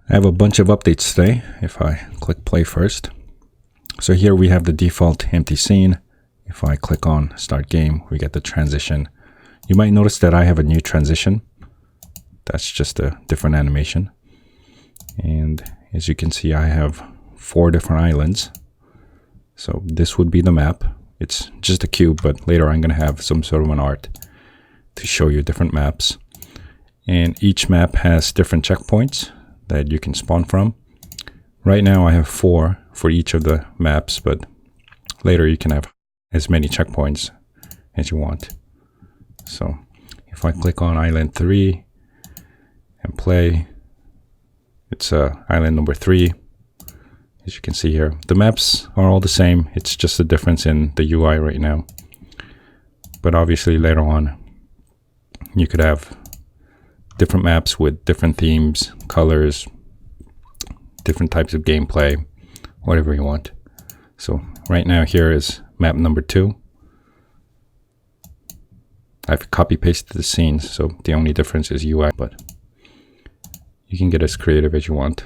I have a bunch of updates today if I click play first. So here we have the default empty scene. If I click on start game, we get the transition. You might notice that I have a new transition. That's just a different animation. And as you can see, I have 4 different islands. So this would be the map. It's just a cube, but later I'm going to have some sort of an art to show you different maps. And each map has different checkpoints that you can spawn from. Right now I have 4 for each of the maps, but later you can have as many checkpoints as you want. So if I click on island 3 and play, it's island number 3. As you can see here, the maps are all the same. It's just a difference in the UI right now. But obviously later on, you could have different maps with different themes, colors, different types of gameplay, whatever you want. So right now here is map number 2. I've copy pasted the scenes, so the only difference is UI, but you can get as creative as you want.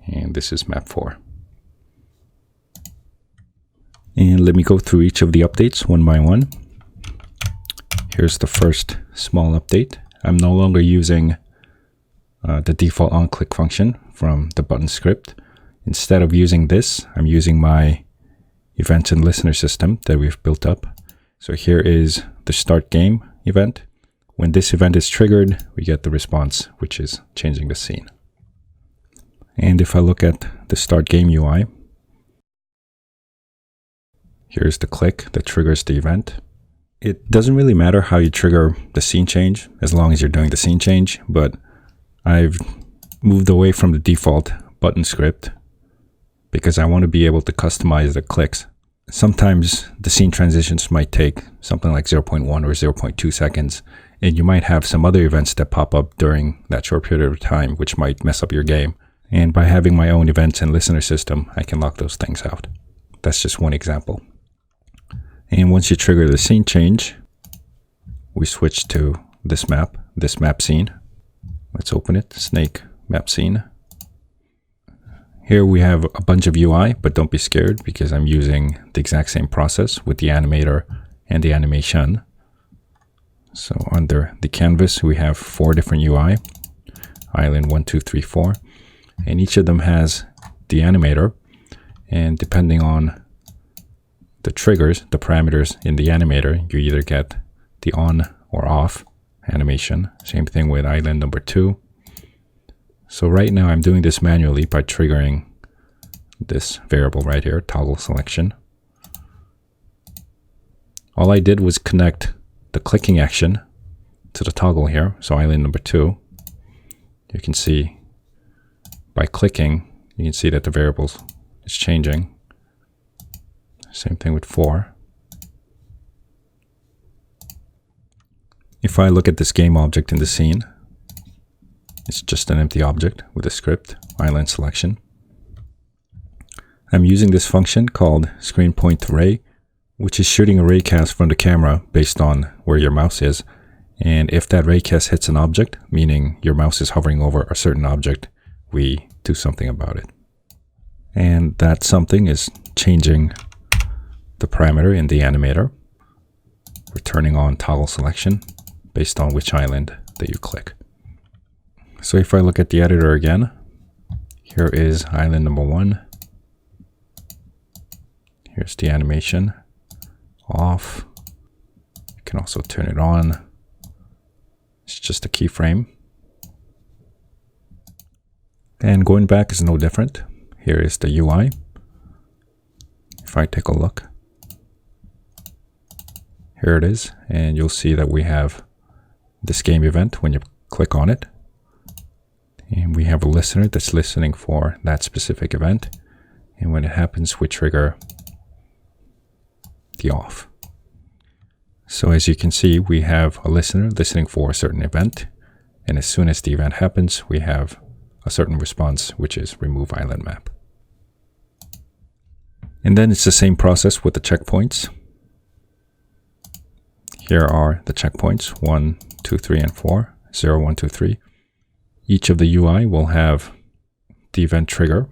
And this is map 4. And let me go through each of the updates one by one. Here's the first small update. I'm no longer using the default on-click function from the button script. Instead of using this, I'm using my events and listener system that we've built up. So here is the start game event. When this event is triggered, we get the response, which is changing the scene. And if I look at the start game UI, here's the click that triggers the event. It doesn't really matter how you trigger the scene change as long as you're doing the scene change, but I've moved away from the default button script because I want to be able to customize the clicks. Sometimes the scene transitions might take something like 0.1 or 0.2 seconds, and you might have some other events that pop up during that short period of time, which might mess up your game. And by having my own events and listener system, I can lock those things out. That's just one example. And once you trigger the scene change, we switch to this map scene. Let's open it, snake map scene. Here we have a bunch of UI, but don't be scared because I'm using the exact same process with the animator and the animation. So under the canvas, we have 4 different UI, island 1, 2, 3, 4, and each of them has the animator, and depending on the triggers, the parameters in the animator, you either get the on or off animation. Same thing with island number 2. So right now I'm doing this manually by triggering this variable right here, toggle selection. All I did was connect the clicking action to the toggle here. So island number 2, you can see by clicking, you can see that the variables is changing. Same thing with 4. If I look at this game object in the scene, it's just an empty object with a script, island selection. I'm using this function called screen point array, which is shooting a raycast from the camera based on where your mouse is. And if that raycast hits an object, meaning your mouse is hovering over a certain object, we do something about it. And that something is changing the parameter in the animator. We're turning on toggle selection based on which island that you click. So if I look at the editor again, here is island number 1. Here's the animation off. You can also turn it on. It's just a keyframe. And going back is no different. Here is the UI. If I take a look, here it is, and you'll see that we have this game event when you click on it. And we have a listener that's listening for that specific event. And when it happens, we trigger the off. So as you can see, we have a listener listening for a certain event. And as soon as the event happens, we have a certain response, which is remove island map. And then it's the same process with the checkpoints. Here are the checkpoints 1, 2, 3, and 4, 0, 1, 2, 3. Each of the UI will have the event trigger,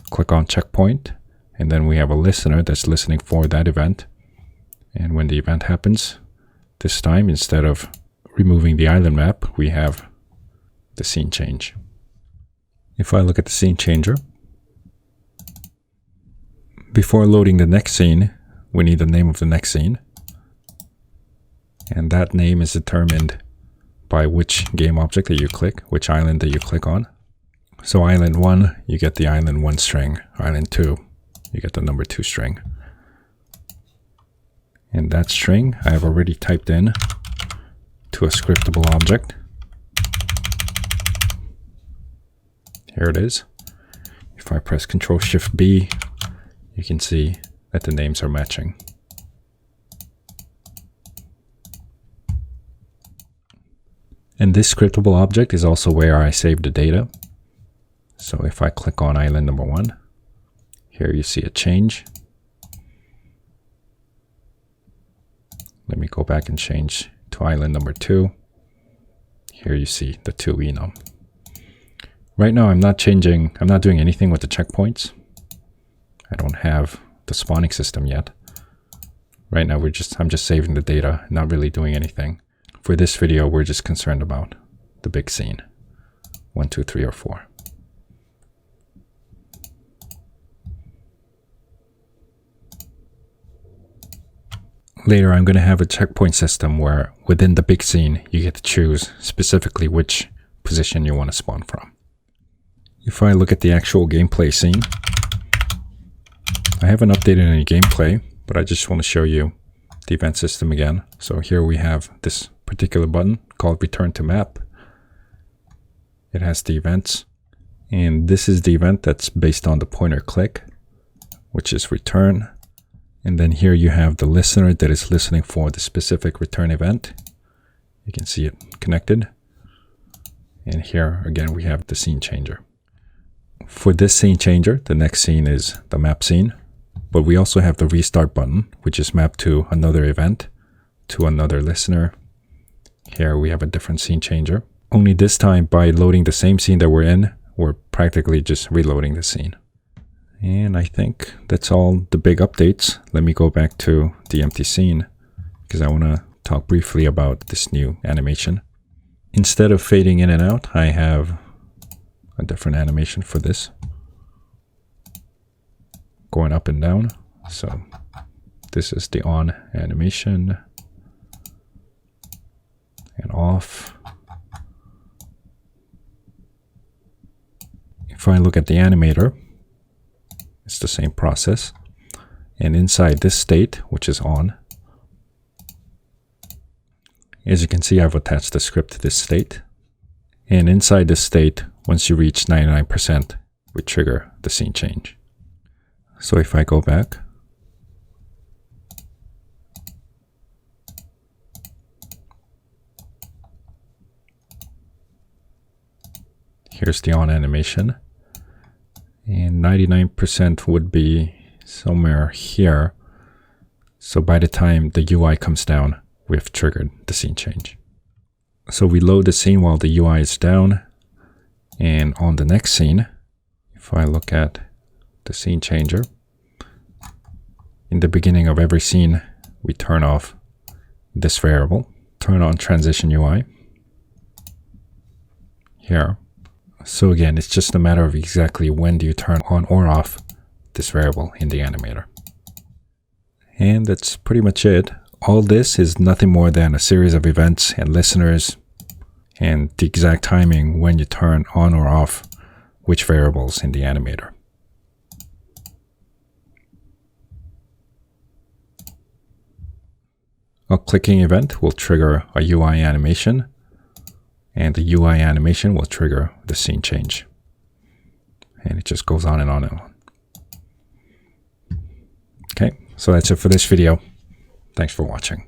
click on checkpoint, and then we have a listener that's listening for that event. And when the event happens, this time, instead of removing the island map, we have the scene change. If I look at the scene changer, before loading the next scene, we need the name of the next scene. And that name is determined by which game object that you click, which island that you click on. So island 1, you get the island 1 string. Island 2, you get the number 2 string. And that string I have already typed in to a scriptable object. Here it is. If I press Ctrl-Shift-B, you can see that the names are matching. And this scriptable object is also where I save the data. So if I click on island number 1, here you see a change. Let me go back and change to island number 2. Here you see the 2 enum. Right now I'm not doing anything with the checkpoints. I don't have the spawning system yet. Right now I'm just saving the data, not really doing anything. For this video, we're just concerned about the big scene. 1, 2, 3, or 4. Later, I'm going to have a checkpoint system where within the big scene, you get to choose specifically which position you want to spawn from. If I look at the actual gameplay scene, I haven't updated any gameplay, but I just want to show you the event system again. So here we have this particular button called Return to Map. It has the events, and this is the event that's based on the pointer click, which is return. And then here you have the listener that is listening for the specific return event. You can see it connected. And here again we have the scene changer. For this scene changer, the next scene is the map scene, but we also have the restart button, which is mapped to another event, to another listener. Here we have a different scene changer. Only this time, by loading the same scene that we're in, we're practically just reloading the scene. And I think that's all the big updates. Let me go back to the empty scene because I want to talk briefly about this new animation. Instead of fading in and out, I have a different animation for this, going up and down. So this is the on animation and off. If I look at the animator, it's the same process. And inside this state, which is on, as you can see, I've attached the script to this state. And inside this state, once you reach 99%, we trigger the scene change. So if I go back, here's the on animation. And 99% would be somewhere here. So by the time the UI comes down, we've triggered the scene change. So we load the scene while the UI is down. And on the next scene, if I look at the scene changer, in the beginning of every scene, we turn off this variable, turn on transition UI here. So again, it's just a matter of exactly when do you turn on or off this variable in the animator. And that's pretty much it. All this is nothing more than a series of events and listeners and the exact timing when you turn on or off which variables in the animator. A clicking event will trigger a UI animation, and the UI animation will trigger the scene change. And it just goes on and on and on. Okay, so that's it for this video. Thanks for watching.